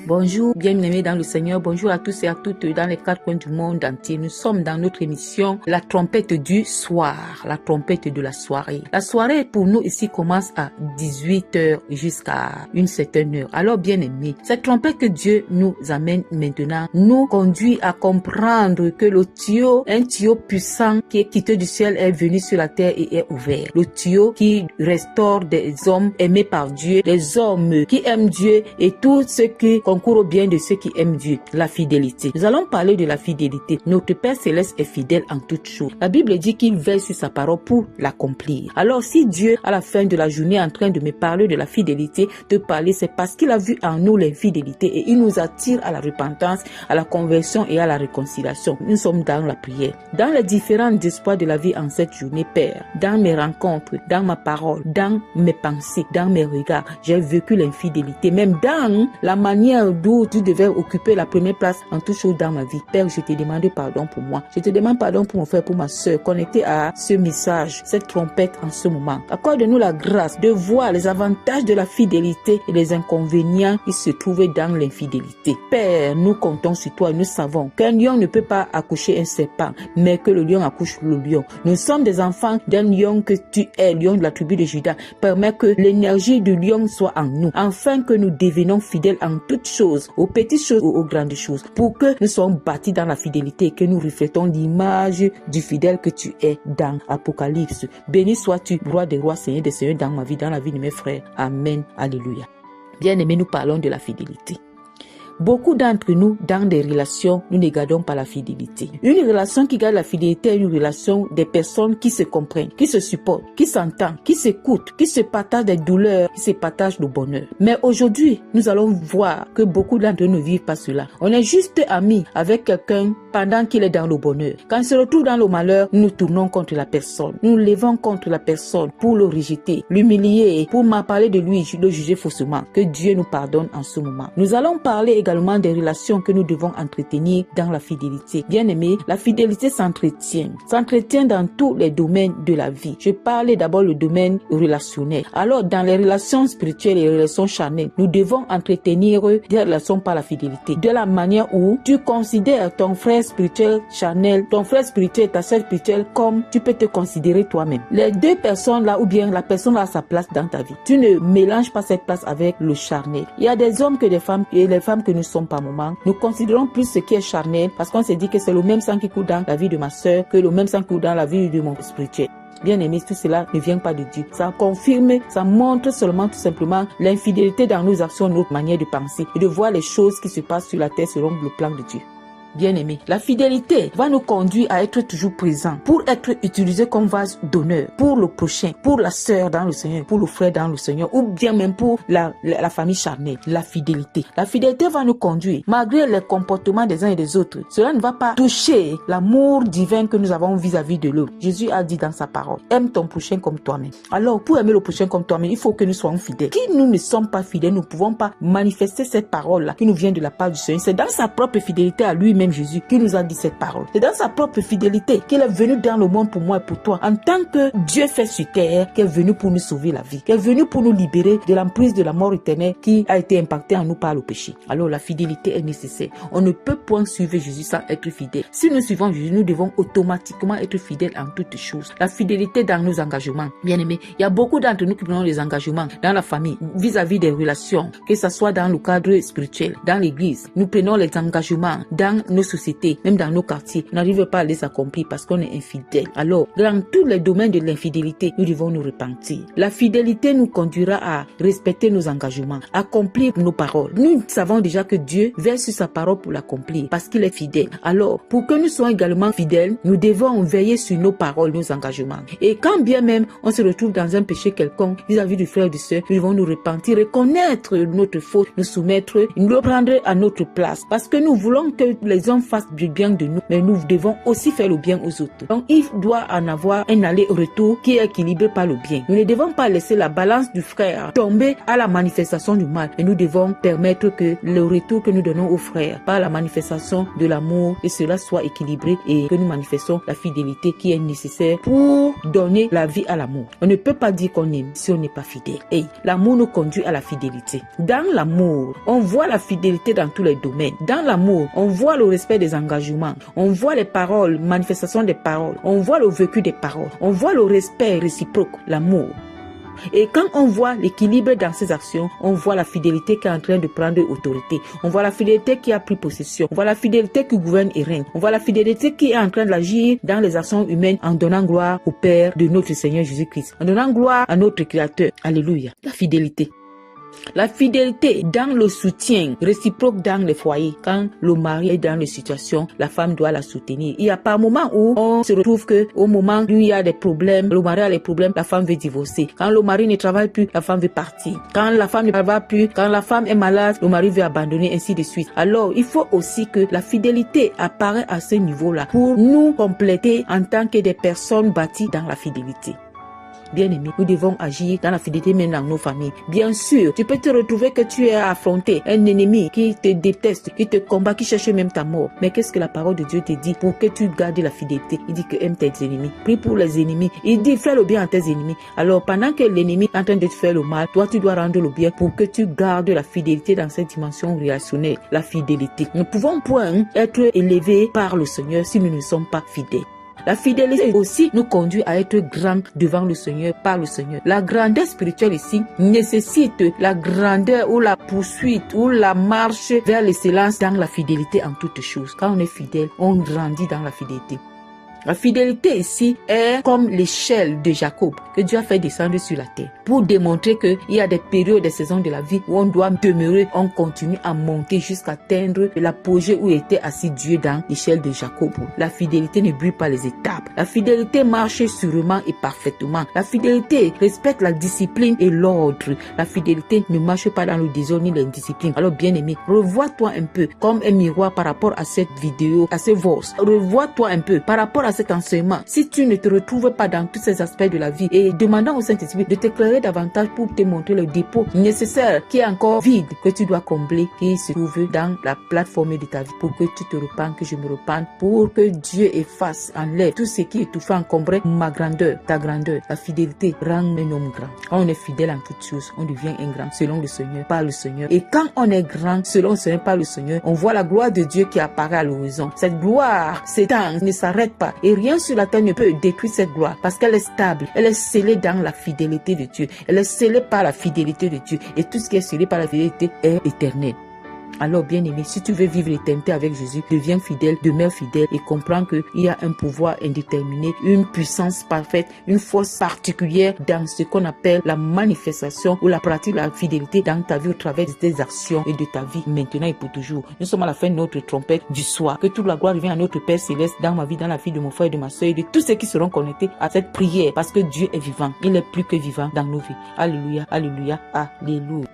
Bonjour, bien-aimés dans le Seigneur. Bonjour à tous et à toutes dans les quatre coins du monde entier. Nous sommes dans notre émission La trompette du soir, la trompette de la soirée. La soirée pour nous ici commence à 18h jusqu'à une certaine heure. Alors bien-aimés, cette trompette que Dieu nous amène maintenant nous conduit à comprendre que un tuyau puissant qui est quitté du ciel est venu sur la terre et est ouvert. Le tuyau qui restaure des hommes aimés par Dieu, des hommes qui aiment Dieu et tous ceux qui concourent au bien de ceux qui aiment Dieu, la fidélité. Nous allons parler de la fidélité. Notre Père Céleste est fidèle en toutes choses. La Bible dit qu'il veille sur sa parole pour l'accomplir. Alors si Dieu, à la fin de la journée, est en train de me parler de la fidélité, de parler, c'est parce qu'il a vu en nous l'infidélité et il nous attire à la repentance, à la conversion et à la réconciliation. Nous sommes dans la prière. Dans les différents espoirs de la vie en cette journée, Père, dans mes rencontres, dans ma parole, dans mes pensées, dans mes regards, j'ai vécu l'infidélité, même dans la manière d'où tu devais occuper la première place en toute chose dans ma vie. Père, je te demande pardon pour moi. Je te demande pardon pour mon frère, pour ma soeur, connecté à ce message, cette trompette en ce moment. Accorde-nous la grâce de voir les avantages de la fidélité et les inconvénients qui se trouvent dans l'infidélité. Père, nous comptons sur toi et nous savons qu'un lion ne peut pas accoucher un serpent, mais que le lion accouche le lion. Nous sommes des enfants d'un lion que tu es, lion de la tribu de Juda. Permets que l'énergie du lion soit en nous, afin que nous devenions fidèles en toutes choses, aux petites choses ou aux grandes choses, pour que nous soyons bâtis dans la fidélité et que nous reflétons l'image du fidèle que tu es dans Apocalypse. Béni sois-tu, roi des rois, Seigneur des seigneurs, dans ma vie, dans la vie de mes frères. Amen. Alléluia. Bien-aimés, nous parlons de la fidélité. Beaucoup d'entre nous, dans des relations, nous ne gardons pas la fidélité. Une relation qui garde la fidélité est une relation des personnes qui se comprennent, qui se supportent, qui s'entendent, qui s'écoutent, qui se partagent des douleurs, qui se partagent le bonheur. Mais aujourd'hui, nous allons voir que beaucoup d'entre nous ne vivent pas cela. On est juste amis avec quelqu'un pendant qu'il est dans le bonheur. Quand il se retrouve dans le malheur, nous nous tournons contre la personne. Nous nous levons contre la personne pour le rejeter, l'humilier, pour m'en parler de lui, le juger faussement. Que Dieu nous pardonne en ce moment. Nous allons parler également des relations que nous devons entretenir dans la fidélité. Bien aimé, la fidélité s'entretient dans tous les domaines de la vie. Je parlais d'abord le domaine relationnel. Alors, dans les relations spirituelles et les relations charnelles, nous devons entretenir des relations par la fidélité. De la manière où tu considères ton frère spirituel charnel, ton frère spirituel, ta sœur spirituelle, comme tu peux te considérer toi-même. Les deux personnes là, ou bien la personne a sa place dans ta vie. Tu ne mélanges pas cette place avec le charnel. Il y a des hommes que des femmes, et les femmes que nous sommes par moment, nous considérons plus ce qui est charnel parce qu'on s'est dit que c'est le même sang qui coule dans la vie de ma sœur que le même sang qui coule dans la vie de mon spirituel. Bien aimé, tout cela ne vient pas de Dieu. Ça confirme, ça montre seulement tout simplement l'infidélité dans nos actions, notre manière de penser et de voir les choses qui se passent sur la terre selon le plan de Dieu. Bien-aimé, la fidélité va nous conduire à être toujours présents pour être utilisé comme vase d'honneur pour le prochain, pour la sœur dans le Seigneur, pour le frère dans le Seigneur ou bien même pour la famille charnelle. La fidélité va nous conduire malgré les comportements des uns et des autres. Cela ne va pas toucher l'amour divin que nous avons vis-à-vis de l'autre. Jésus a dit dans sa parole, aime ton prochain comme toi-même. Alors pour aimer le prochain comme toi-même, il faut que nous soyons fidèles. Si nous ne sommes pas fidèles, nous ne pouvons pas manifester cette parole-là qui nous vient de la part du Seigneur. C'est dans sa propre fidélité à lui-même Jésus qui nous a dit cette parole. C'est dans sa propre fidélité qu'il est venu dans le monde pour moi et pour toi. En tant que Dieu fait sur terre, qui est venu pour nous sauver la vie, qui est venu pour nous libérer de l'emprise de la mort éternelle qui a été impactée en nous par le péché. Alors la fidélité est nécessaire. On ne peut point suivre Jésus sans être fidèle. Si nous suivons Jésus, nous devons automatiquement être fidèles en toutes choses. La fidélité dans nos engagements. Bien aimé, il y a beaucoup d'entre nous qui prenons des engagements dans la famille, vis-à-vis des relations, que ce soit dans le cadre spirituel, dans l'église. Nous prenons les engagements dans nos sociétés, même dans nos quartiers. On n'arrive pas à les accomplir parce qu'on est infidèle. Alors, dans tous les domaines de l'infidélité, nous devons nous repentir. La fidélité nous conduira à respecter nos engagements, accomplir nos paroles. Nous savons déjà que Dieu veille sur sa parole pour l'accomplir parce qu'il est fidèle. Alors, pour que nous soyons également fidèles, nous devons veiller sur nos paroles, nos engagements. Et quand bien même on se retrouve dans un péché quelconque vis-à-vis du frère et du sœur, nous devons nous repentir, reconnaître notre faute, nous soumettre, nous le prendre à notre place. Parce que nous voulons que les les hommes fassent du bien de nous, mais nous devons aussi faire le bien aux autres. Donc, il doit en avoir un aller-retour qui est équilibré par le bien. Nous ne devons pas laisser la balance du frère tomber à la manifestation du mal, mais nous devons permettre que le retour que nous donnons aux frères par la manifestation de l'amour, que cela soit équilibré et que nous manifestons la fidélité qui est nécessaire pour donner la vie à l'amour. On ne peut pas dire qu'on aime si on n'est pas fidèle. Et l'amour nous conduit à la fidélité. Dans l'amour, on voit la fidélité dans tous les domaines. Dans l'amour, on voit le respect des engagements. On voit les paroles, manifestation des paroles. On voit le vécu des paroles. On voit le respect réciproque, l'amour. Et quand on voit l'équilibre dans ces actions, on voit la fidélité qui est en train de prendre autorité. On voit la fidélité qui a pris possession. On voit la fidélité qui gouverne et règne. On voit la fidélité qui est en train d'agir dans les actions humaines en donnant gloire au Père de notre Seigneur Jésus-Christ. En donnant gloire à notre Créateur. Alléluia. La fidélité. La fidélité dans le soutien réciproque dans les foyers. Quand le mari est dans les situations, la femme doit la soutenir. Il n'y a pas un moment où on se retrouve que au moment où il y a des problèmes, le mari a des problèmes, la femme veut divorcer. Quand le mari ne travaille plus, la femme veut partir. Quand la femme ne travaille plus, quand la femme est malade, le mari veut abandonner, ainsi de suite. Alors, il faut aussi que la fidélité apparaît à ce niveau-là pour nous compléter en tant que des personnes bâties dans la fidélité. Bien-aimés, nous devons agir dans la fidélité même dans nos familles. Bien sûr, tu peux te retrouver que tu as affronté un ennemi qui te déteste, qui te combat, qui cherche même ta mort. Mais qu'est-ce que la parole de Dieu te dit pour que tu gardes la fidélité? Il dit que aime tes ennemis. Prie pour les ennemis. Il dit fais le bien à tes ennemis. Alors pendant que l'ennemi est en train de te faire le mal, toi tu dois rendre le bien pour que tu gardes la fidélité dans cette dimension relationnelle. La fidélité. Nous ne pouvons point être élevés par le Seigneur si nous ne sommes pas fidèles. La fidélité aussi nous conduit à être grand devant le Seigneur, par le Seigneur. La grandeur spirituelle ici nécessite la grandeur ou la poursuite ou la marche vers l'excellence dans la fidélité en toutes choses. Quand on est fidèle, on grandit dans la fidélité. La fidélité ici est comme l'échelle de Jacob que Dieu a fait descendre sur la terre pour démontrer qu'il y a des périodes, des saisons de la vie où on doit demeurer, on continue à monter jusqu'à atteindre l'apogée où était assis Dieu dans l'échelle de Jacob. La fidélité ne brûle pas les étapes. La fidélité marche sûrement et parfaitement. La fidélité respecte la discipline et l'ordre. La fidélité ne marche pas dans le désordre ni l'indiscipline. Alors bien aimé, revois-toi un peu comme un miroir par rapport à cette vidéo, à ces voix. Revois-toi un peu par rapport à cet enseignement. Si tu ne te retrouves pas dans tous ces aspects de la vie et demandant au Saint-Esprit de t'éclairer davantage pour te montrer le dépôt nécessaire qui est encore vide que tu dois combler, qui se trouve dans la plateforme de ta vie pour que tu te repentes, que je me repente, pour que Dieu efface, enlève tout ce qui étouffe, encombrer ma grandeur, ta grandeur. La fidélité rend un homme grand. Quand on est fidèle en toutes choses, on devient un grand selon le Seigneur, par le Seigneur. Et quand on est grand selon le Seigneur, par le Seigneur, on voit la gloire de Dieu qui apparaît à l'horizon. Cette gloire s'étend, ne s'arrête pas. Et rien sur la terre ne peut détruire cette gloire parce qu'elle est stable. Elle est scellée dans la fidélité de Dieu. Elle est scellée par la fidélité de Dieu. Et tout ce qui est scellé par la fidélité est éternel. Alors bien aimé, si tu veux vivre l'éternité avec Jésus, deviens fidèle, demeure fidèle et comprends qu'il y a un pouvoir indéterminé, une puissance parfaite, une force particulière dans ce qu'on appelle la manifestation ou la pratique de la fidélité dans ta vie au travers de tes actions et de ta vie maintenant et pour toujours. Nous sommes à la fin de notre trompette du soir. Que toute la gloire revienne à notre Père Céleste dans ma vie, dans la vie de mon frère et de ma soeur et de tous ceux qui seront connectés à cette prière parce que Dieu est vivant. Il est plus que vivant dans nos vies. Alléluia, alléluia, alléluia.